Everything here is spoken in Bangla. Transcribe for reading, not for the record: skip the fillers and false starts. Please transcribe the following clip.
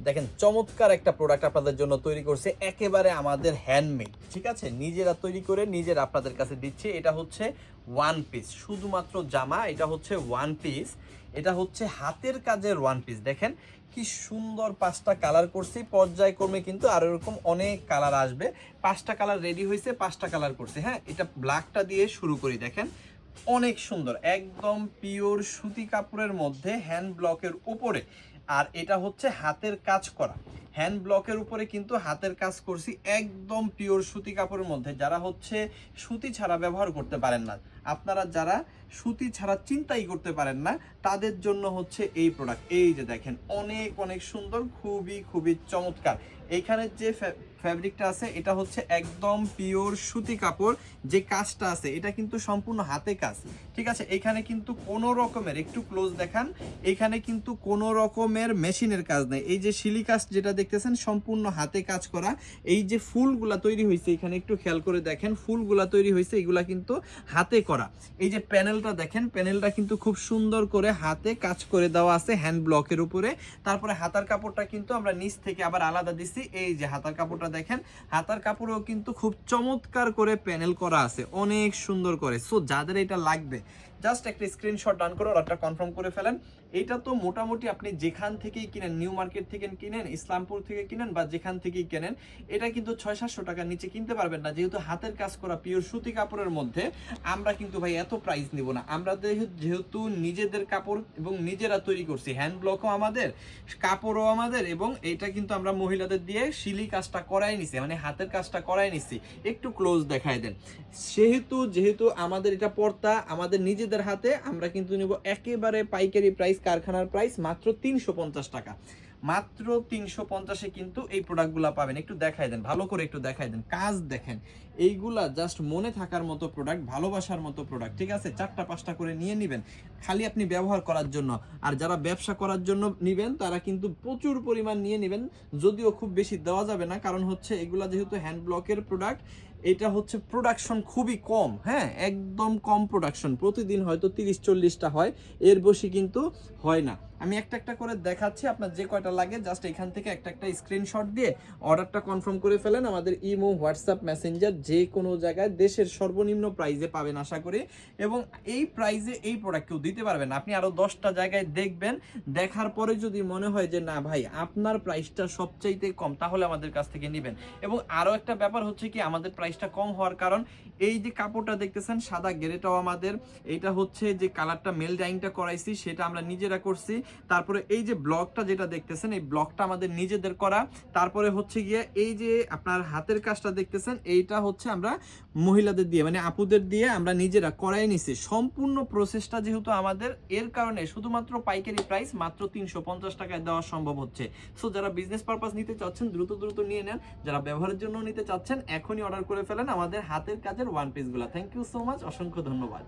দেখেন চমৎকার একটা প্রোডাক্ট আপনাদের জন্য তৈরি করছে, একেবারে আমাদের হ্যান্ডমেড, ঠিক আছে, নিজেরা তৈরি করে নিজেরা আপনাদের কাছে দিচ্ছি। এটা হচ্ছে ওয়ান পিস, শুধুমাত্র জামা, এটা হচ্ছে ওয়ান পিস, এটা হচ্ছে হাতের কাজের ওয়ান পিস। দেখেন কি সুন্দর 5টা কালার করছি, পর্যায়ক্রমে কিন্তু আর এরকম অনেক কালার আসবে। 5টা কালার রেডি হয়েছে, 5টা কালার করছি। হ্যাঁ, এটা ব্ল্যাকটা দিয়ে শুরু করি। দেখেন অনেক সুন্দর, একদম পিওর সুতি কাপড়ের মধ্যে হ্যান্ড ব্লকের উপরে, আর এটা হচ্ছে হাতের কাজ করা হ্যান্ড ব্লকের উপরে, কিন্তু হাতের কাজ করছি একদম পিওর সুতি কাপড়ের মধ্যে। যারা হচ্ছে সুতি ছাড়া ব্যবহার করতে পারেন না, আপনারা যারা সুতি ছাড়া চিন্তাই করতে পারেন না, তাদের জন্য হচ্ছে এই প্রোডাক্ট। এই যে দেখেন অনেক অনেক সুন্দর, খুবই খুবই চমৎকার। এইখানে যে ফ্যাব্রিকটা আছে এটা হচ্ছে একদম পিওর সুতি কাপড়, যে কাজটা আছে এটা কিন্তু সম্পূর্ণ হাতে কাজ, ঠিক আছে। এখানে কিন্তু কোনো রকমের, একটু ক্লোজ দেখান, এখানে কিন্তু কোনো রকমের মেশিনের কাজ নেই। এই যে শিলি কাজ যেটা দেখতেছেন সম্পূর্ণ হাতে কাজ করা। এই যে ফুলগুলা তৈরি হয়েছে, এখানে একটু খেয়াল করে দেখেন, ফুলগুলা তৈরি হয়েছে এগুলা কিন্তু হাতে করা। এই যে প্যানেলটা দেখেন, প্যানেলটা কিন্তু খুব সুন্দর করে হাতে কাজ করে দেওয়া আছে হ্যান্ড ব্লকের উপরে। তারপরে হাতার কাপড়টা কিন্তু আমরা নিচ থেকে আবার আলাদা দিছি। এই যে হাতার কাপড়টা দেখেন, হাতার কাপড়েও কিন্তু খুব চমৎকার করে প্যানেল করা আছে, অনেক সুন্দর করে। সো যাদের এটা লাগবে জাস্ট একটা স্ক্রিনশট ডান করে অর্ডারটা কনফার্ম করে ফেলেন। এটা তো মোটামুটি আপনি যেখান থেকেই কিনেন, নিউ মার্কেট থেকে কিনেন, ইসলামপুর থেকে কিনেন, বা যেখান থেকেই কেনেন, এটা কিন্তু 600-700 টাকার নিচে কিনতে পারবেন না। যেহেতু হাতের কাজ করা পিওর সুতি কাপড়ের মধ্যে, আমরা কিন্তু ভাই এত প্রাইস নিব না। আমরা যেহেতু নিজেদের কাপড় এবং নিজেরা তৈরি করছি, হ্যান্ড ব্লকও আমাদের, কাপড়ও আমাদের, এবং এটা কিন্তু আমরা মহিলাদের দিয়ে শিলি কাজটা করাই নিছি, মানে হাতের কাজটা করাই নিছি। একটু ক্লোজ দেখাই দেন। যেহেতু আমাদের এটা পর্দা আমাদের নিজেদের হাতে, আমরা কিন্তু নিব একেবারে পাইকারি প্রাইস, কারখানার প্রাইস মাত্র 350 টাকা। মাত্র 350-এ কিন্তু এই প্রোডাক্টগুলো পাবেন। একটু দেখাই দেন, ভালো করে একটু দেখাই দেন, কাজ দেখেন। এইগুলা জাস্ট মনে থাকার মতো প্রোডাক্ট, ভালোবাসার মতো প্রোডাক্ট, ঠিক আছে। 4টা-5টা করে নিয়ে নেবেন খালি আপনি ব্যবহার করার জন্য। আর যারা ব্যবসা করার জন্য নেবেন তারা কিন্তু প্রচুর পরিমাণ নিয়ে নেবেন, যদিও খুব বেশি দেওয়া যাবে না, কারণ হচ্ছে এগুলা যেহেতু হ্যান্ড ব্লকের প্রোডাক্ট, এটা হচ্ছে প্রোডাকশন খুবই কম। হ্যাঁ, একদম কম প্রোডাকশন, প্রতিদিন হয়তো 30-40টা হয়, এর বেশি কিন্তু হয় না। আমি একটা একটা করে দেখাচ্ছি, আপনার যে কয়টা লাগে জাস্ট এখান থেকে একটা একটা স্ক্রিনশট দিয়ে অর্ডারটা কনফার্ম করে ফেলেন। আমাদের ইমো, হোয়াটসঅ্যাপ, মেসেঞ্জার যে কোনো জায়গায় দেশের সর্বনিম্ন প্রাইসে পাবেন আশা করি। এবং এই প্রাইসে এই প্রোডাক্ট কেউ দিতে পারবেন না। আপনি আরও 10টা জায়গায় দেখবেন, দেখার পরে যদি মনে হয় যে না ভাই আপনার প্রাইসটা সবচাইতে কম, তাহলে আমাদের কাছ থেকে নেবেন। এবং আরও একটা ব্যাপার হচ্ছে কি, আমাদের প্রাইসটা কম হওয়ার কারণ, এই যে কাপড়টা দেখতেছেন সাদা গেরেটাও আমাদের, এইটা হচ্ছে যে কালারটা মেল ডাইংটা করাইছি সেটা আমরা নিজেরা করছি। তারপরে এই যে ব্লকটা যেটা দেখতেছেন, এই ব্লকটা আমাদের নিজেদের করা। তারপরে হচ্ছে গিয়ে এই যে আপনার হাতের কাজটা দেখতেছেন, এইটা হচ্ছে আমরা মহিলাদের দিয়ে, মানে আপুদের দিয়ে আমরা নিজেরা করাই নিছি। সম্পূর্ণ প্রসেসটা যেহেতু আমাদের, এর কারণে শুধুমাত্র পাইকারি প্রাইস মাত্র 350 টাকায় দেওয়া সম্ভব হচ্ছে। সো যারা বিজনেস পারপাস নিতে চাচ্ছেন দ্রুত দ্রুত নিয়ে নেন, যারা ব্যবহারের জন্য নিতে চাচ্ছেন এখনই অর্ডার করে ফেলেন আমাদের হাতের কাজের ওয়ান পিসগুলো। থ্যাংক ইউ সো মাচ, অসংখ্য ধন্যবাদ।